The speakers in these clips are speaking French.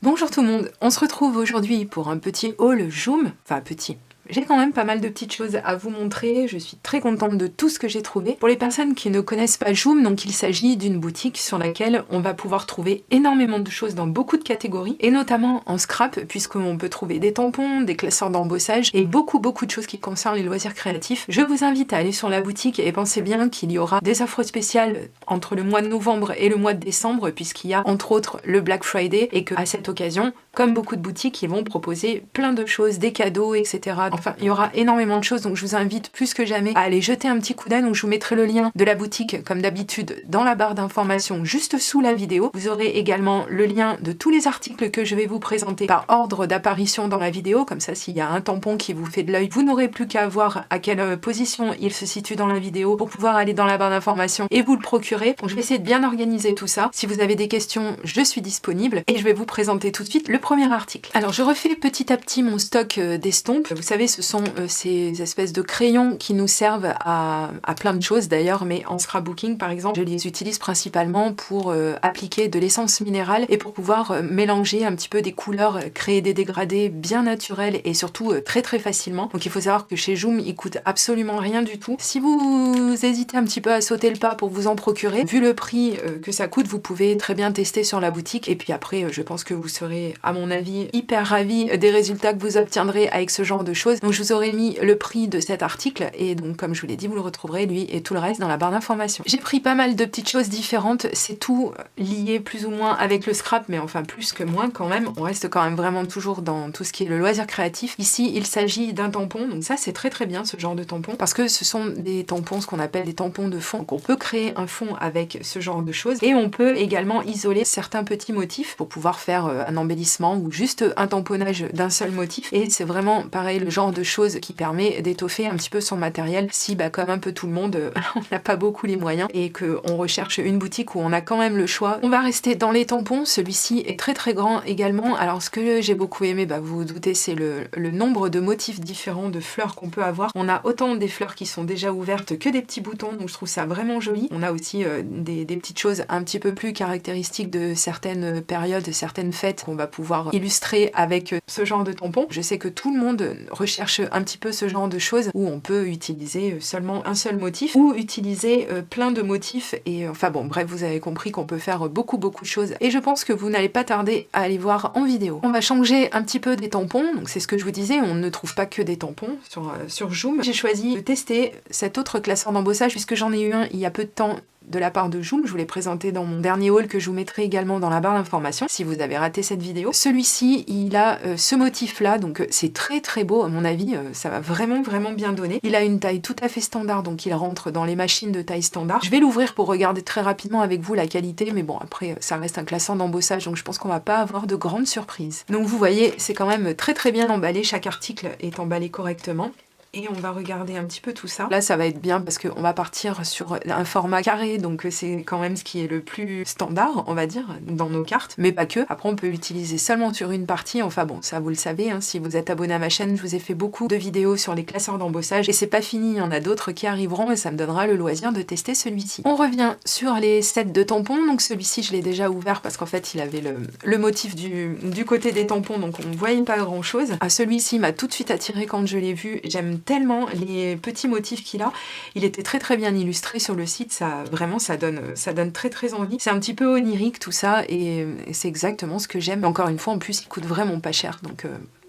Bonjour tout le monde, on se retrouve aujourd'hui pour un petit haul Joom, enfin petit. J'ai quand même pas mal de petites choses à vous montrer, je suis très contente de tout ce que j'ai trouvé. Pour les personnes qui ne connaissent pas Joom, donc il s'agit d'une boutique sur laquelle on va pouvoir trouver énormément de choses dans beaucoup de catégories, et notamment en scrap, puisqu'on peut trouver des tampons, des classeurs d'embossage, et beaucoup de choses qui concernent les loisirs créatifs. Je vous invite à aller sur la boutique et pensez bien qu'il y aura des offres spéciales entre le mois de novembre et le mois de décembre, puisqu'il y a entre autres le Black Friday, et qu'à cette occasion, comme beaucoup de boutiques, ils vont proposer plein de choses, des cadeaux, etc. Enfin, il y aura énormément de choses, donc je vous invite plus que jamais à aller jeter un petit coup d'œil. Donc je vous mettrai le lien de la boutique, comme d'habitude, dans la barre d'informations, juste sous la vidéo. Vous aurez également le lien de tous les articles que je vais vous présenter par ordre d'apparition dans la vidéo. Comme ça, s'il y a un tampon qui vous fait de l'œil, vous n'aurez plus qu'à voir à quelle position il se situe dans la vidéo pour pouvoir aller dans la barre d'informations et vous le procurer. Donc je vais essayer de bien organiser tout ça. Si vous avez des questions, je suis disponible et je vais vous présenter tout de suite le premier article. Alors je refais petit à petit mon stock d'estompes. Vous savez, ce sont ces espèces de crayons qui nous servent à plein de choses d'ailleurs, mais en scrapbooking par exemple, je les utilise principalement pour appliquer de l'essence minérale et pour pouvoir mélanger un petit peu des couleurs, créer des dégradés bien naturels et surtout très facilement. Donc il faut savoir que chez Joom, ils coûtent absolument rien du tout. Si vous hésitez un petit peu à sauter le pas pour vous en procurer, vu le prix que ça coûte, vous pouvez très bien tester sur la boutique et puis après, je pense que vous serez, à mon avis, hyper ravis des résultats que vous obtiendrez avec ce genre de choses. Donc je vous aurai mis le prix de cet article et donc comme je vous l'ai dit, vous le retrouverez lui et tout le reste dans la barre d'informations. J'ai pris pas mal de petites choses différentes, c'est tout lié plus ou moins avec le scrap, mais enfin plus que moins quand même. On reste quand même vraiment toujours dans tout ce qui est le loisir créatif. Ici, il s'agit d'un tampon, donc ça c'est très bien ce genre de tampon, parce que ce sont des tampons, ce qu'on appelle des tampons de fond. Donc on peut créer un fond avec ce genre de choses et on peut également isoler certains petits motifs pour pouvoir faire un embellissement ou juste un tamponnage d'un seul motif. Et c'est vraiment pareil le genre de choses qui permet d'étoffer un petit peu son matériel si comme un peu tout le monde on n'a pas beaucoup les moyens et qu'on recherche une boutique où on a quand même le choix. On va rester dans les tampons, celui-ci est très grand également. Alors ce que j'ai beaucoup aimé, vous vous doutez, c'est le nombre de motifs différents de fleurs qu'on peut avoir. On a autant des fleurs qui sont déjà ouvertes que des petits boutons, donc je trouve ça vraiment joli. On a aussi des petites choses un petit peu plus caractéristiques de certaines périodes, certaines fêtes qu'on va pouvoir illustrer avec ce genre de tampon. Je sais que tout le monde recherche un petit peu ce genre de choses où on peut utiliser seulement un seul motif ou utiliser plein de motifs et enfin bon, bref, vous avez compris qu'on peut faire beaucoup de choses et je pense que vous n'allez pas tarder à aller voir en vidéo. On va changer un petit peu des tampons, donc c'est ce que je vous disais, on ne trouve pas que des tampons sur Joom. J'ai choisi de tester cet autre classeur d'embossage puisque j'en ai eu un il y a peu de temps de la part de Joom, je vous l'ai présenté dans mon dernier haul que je vous mettrai également dans la barre d'informations si vous avez raté cette vidéo. Celui-ci, il a ce motif-là, donc c'est très beau à mon avis, ça va vraiment bien donner. Il a une taille tout à fait standard, donc il rentre dans les machines de taille standard. Je vais l'ouvrir pour regarder très rapidement avec vous la qualité, mais bon après ça reste un classeur d'embossage, donc je pense qu'on va pas avoir de grandes surprises. Donc vous voyez, c'est quand même très bien emballé, chaque article est emballé correctement. Et on va regarder un petit peu tout ça. Là, ça va être bien parce qu'on va partir sur un format carré, donc c'est quand même ce qui est le plus standard, on va dire, dans nos cartes, mais pas que. Après, on peut l'utiliser seulement sur une partie. Enfin bon, ça vous le savez, si vous êtes abonné à ma chaîne, je vous ai fait beaucoup de vidéos sur les classeurs d'embossage et c'est pas fini, il y en a d'autres qui arriveront et ça me donnera le loisir de tester celui-ci. On revient sur les sets de tampons, donc celui-ci, je l'ai déjà ouvert parce qu'en fait, il avait le motif du côté des tampons, donc on voyait pas grand-chose. Celui-ci m'a tout de suite attiré quand je l'ai vu. J'aime tellement les petits motifs qu'il a. Il était très bien illustré sur le site, ça donne très envie. C'est un petit peu onirique tout ça et c'est exactement ce que j'aime. Encore une fois, en plus, il coûte vraiment pas cher, donc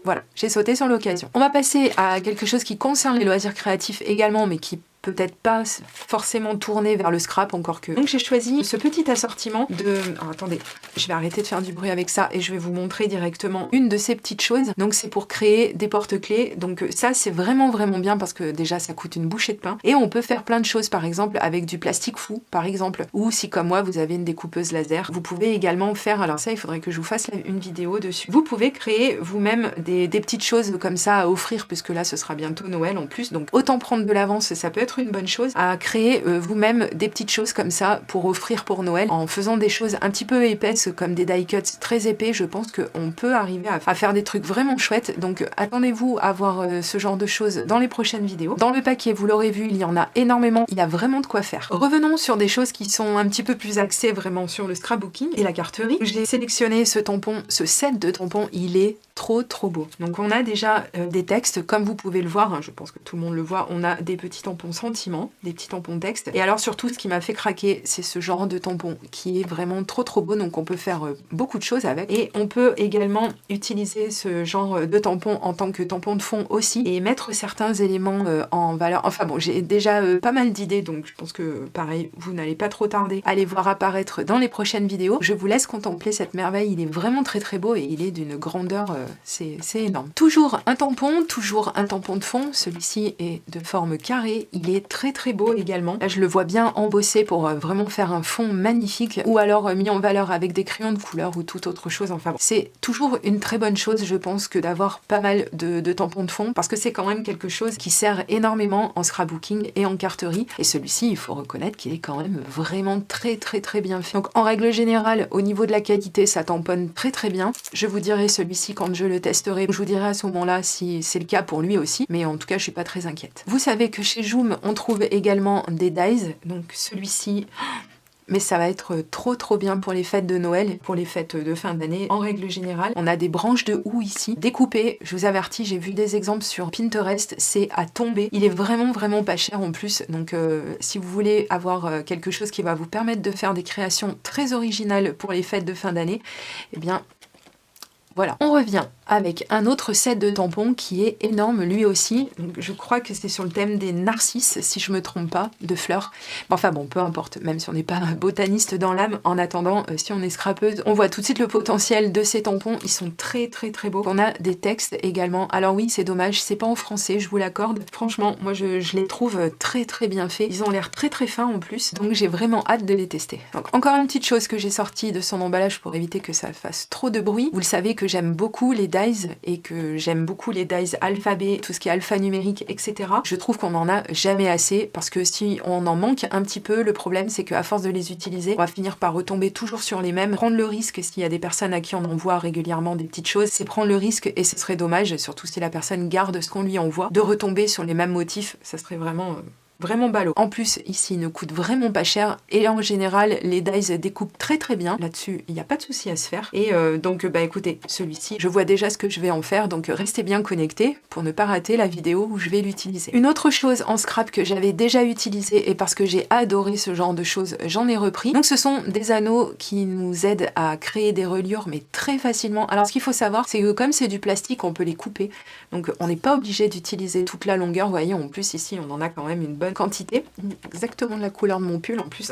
voilà, j'ai sauté sur l'occasion. On va passer à quelque chose qui concerne les loisirs créatifs également, mais qui peut-être pas forcément tourné vers le scrap, encore que. Donc j'ai choisi ce petit assortiment de... Alors attendez, je vais arrêter de faire du bruit avec ça et je vais vous montrer directement une de ces petites choses. Donc c'est pour créer des porte-clés. Donc ça c'est vraiment bien parce que déjà ça coûte une bouchée de pain. Et on peut faire plein de choses, par exemple avec du plastique fou, par exemple. Ou si comme moi vous avez une découpeuse laser, vous pouvez également faire... Alors ça il faudrait que je vous fasse une vidéo dessus. Vous pouvez créer vous-même des petites choses comme ça à offrir, puisque là ce sera bientôt Noël en plus. Donc autant prendre de l'avance, ça peut être être une bonne chose à créer vous-même des petites choses comme ça pour offrir pour Noël en faisant des choses un petit peu épaisses comme des die cuts très épais. Je pense qu'on peut arriver à faire des trucs vraiment chouettes. Donc attendez-vous à voir ce genre de choses dans les prochaines vidéos. Dans le paquet, vous l'aurez vu, il y en a énormément. Il y a vraiment de quoi faire. Revenons sur des choses qui sont un petit peu plus axées vraiment sur le scrapbooking et la carterie. J'ai sélectionné ce tampon, ce set de tampons, il est trop beau. Donc on a déjà des textes, comme vous pouvez le voir, hein, je pense que tout le monde le voit, on a des petits tampons sentiments, des petits tampons texte. Et alors surtout, ce qui m'a fait craquer, c'est ce genre de tampon qui est vraiment trop beau, donc on peut faire beaucoup de choses avec. Et on peut également utiliser ce genre de tampon en tant que tampon de fond aussi, et mettre certains éléments en valeur. Enfin bon, j'ai déjà pas mal d'idées, donc je pense que pareil, vous n'allez pas trop tarder à les voir apparaître dans les prochaines vidéos. Je vous laisse contempler cette merveille, il est vraiment très beau et il est d'une grandeur, c'est énorme. Toujours un tampon de fond, celui-ci est de forme carrée, il est très beau également. Là je le vois bien embossé pour vraiment faire un fond magnifique, ou alors mis en valeur avec des crayons de couleur ou toute autre chose. Enfin bon, c'est toujours une très bonne chose, je pense, que d'avoir pas mal de tampons de fond, parce que c'est quand même quelque chose qui sert énormément en scrapbooking et en carterie, et celui-ci, il faut reconnaître qu'il est quand même vraiment très bien fait. Donc en règle générale, au niveau de la qualité, ça tamponne très bien. Je vous dirai celui-ci quand je le testerai, je vous dirai à ce moment-là si c'est le cas pour lui aussi, mais en tout cas je suis pas très inquiète. Vous savez que chez Joom on trouve également des dies, donc celui-ci, mais ça va être trop bien pour les fêtes de Noël, pour les fêtes de fin d'année en règle générale. On a des branches de houx ici, découpées, je vous avertis, j'ai vu des exemples sur Pinterest, c'est à tomber. Il est vraiment pas cher en plus, donc si vous voulez avoir quelque chose qui va vous permettre de faire des créations très originales pour les fêtes de fin d'année, eh bien voilà. On revient avec un autre set de tampons qui est énorme lui aussi. Donc, je crois que c'est sur le thème des narcisses, si je me trompe pas, de fleurs. Enfin bon, peu importe, même si on n'est pas botaniste dans l'âme, en attendant, si on est scrapeuse, on voit tout de suite le potentiel de ces tampons. Ils sont très beaux. On a des textes également. Alors oui, c'est dommage, c'est pas en français, je vous l'accorde. Franchement, moi je les trouve très bien faits. Ils ont l'air très fins en plus, donc j'ai vraiment hâte de les tester. Donc encore une petite chose que j'ai sortie de son emballage pour éviter que ça fasse trop de bruit. Vous le savez que j'aime beaucoup les dies et que j'aime beaucoup les dies alphabet, tout ce qui est alphanumérique, etc. Je trouve qu'on n'en a jamais assez, parce que si on en manque un petit peu, le problème c'est qu'à force de les utiliser, on va finir par retomber toujours sur les mêmes. Prendre le risque, s'il y a des personnes à qui on envoie régulièrement des petites choses, c'est prendre le risque, et ce serait dommage, surtout si la personne garde ce qu'on lui envoie, de retomber sur les mêmes motifs. Ça serait vraiment ballot. En plus, ici, il ne coûte vraiment pas cher, et en général, les dies découpent très bien. Là-dessus, il n'y a pas de souci à se faire. Et donc, écoutez, celui-ci, je vois déjà ce que je vais en faire, donc restez bien connectés pour ne pas rater la vidéo où je vais l'utiliser. Une autre chose en scrap que j'avais déjà utilisé, et parce que j'ai adoré ce genre de choses, j'en ai repris. Donc, ce sont des anneaux qui nous aident à créer des reliures, mais très facilement. Alors, ce qu'il faut savoir, c'est que comme c'est du plastique, on peut les couper. Donc, on n'est pas obligé d'utiliser toute la longueur. Vous voyez, en plus, ici, on en a quand même une bonne quantité, exactement de la couleur de mon pull en plus.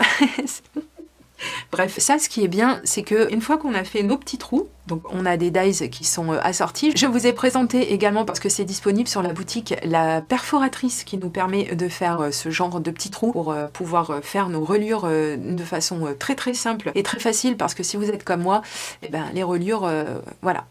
Bref, ça, ce qui est bien, c'est que une fois qu'on a fait nos petits trous, donc on a des dies qui sont assortis. Je vous ai présenté également, parce que c'est disponible sur la boutique, la perforatrice qui nous permet de faire ce genre de petits trous pour pouvoir faire nos reliures de façon très simple et très facile, parce que si vous êtes comme moi, eh ben, les reliures, voilà,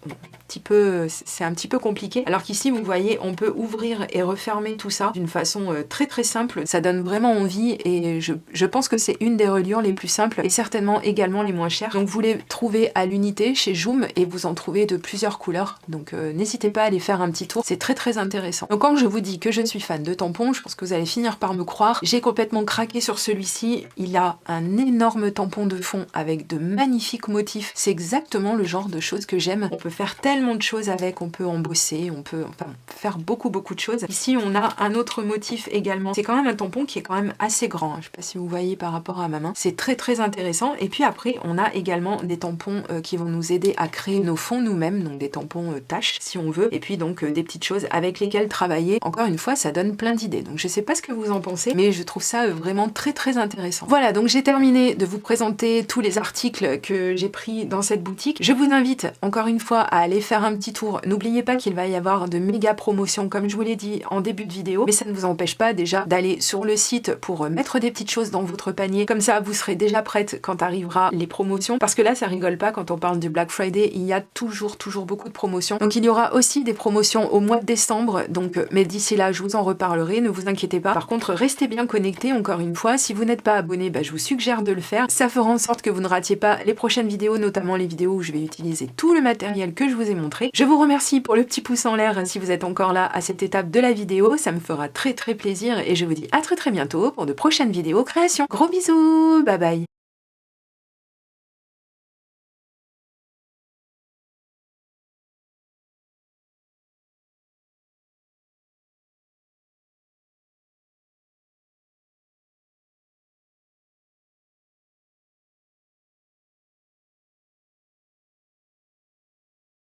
c'est un petit peu compliqué. Alors qu'ici, vous voyez, on peut ouvrir et refermer tout ça d'une façon très simple. Ça donne vraiment envie, et je pense que c'est une des reliures les plus simples et certainement également les moins chères. Donc vous les trouvez à l'unité chez Joom, et vous en trouvez de plusieurs couleurs, donc n'hésitez pas à aller faire un petit tour, c'est très intéressant. Donc quand je vous dis que je suis fan de tampons, je pense que vous allez finir par me croire. J'ai complètement craqué sur celui-ci. Il a un énorme tampon de fond avec de magnifiques motifs. C'est exactement le genre de choses que j'aime. On peut faire tellement de choses avec, on peut embosser, on peut faire beaucoup de choses. Ici on a un autre motif également. C'est quand même un tampon qui est quand même assez grand, je sais pas si vous voyez par rapport à ma main. C'est très intéressant. Et puis après on a également des tampons qui vont nous aider à créer nos fonds nous-mêmes, donc des tampons tâches si on veut, et puis donc des petites choses avec lesquelles travailler. Encore une fois, ça donne plein d'idées, donc je sais pas ce que vous en pensez, mais je trouve ça vraiment très intéressant. Voilà, donc j'ai terminé de vous présenter tous les articles que j'ai pris dans cette boutique. Je vous invite encore une fois à aller faire un petit tour. N'oubliez pas qu'il va y avoir de méga promotions, comme je vous l'ai dit en début de vidéo, mais ça ne vous empêche pas déjà d'aller sur le site pour mettre des petites choses dans votre panier. Comme ça, vous serez déjà prête quand arrivera les promotions, parce que là, ça rigole pas quand on parle du Black Friday, il y a toujours beaucoup de promotions. Donc il y aura aussi des promotions au mois de décembre, donc mais d'ici là, je vous en reparlerai, ne vous inquiétez pas. Par contre, restez bien connectés, encore une fois. Si vous n'êtes pas abonné, je vous suggère de le faire. Ça fera en sorte que vous ne ratiez pas les prochaines vidéos, notamment les vidéos où je vais utiliser tout le matériel que je vous ai montré. Je vous remercie pour le petit pouce en l'air si vous êtes encore là à cette étape de la vidéo, ça me fera très plaisir et je vous dis à très bientôt pour de prochaines vidéos création. Gros bisous, bye bye.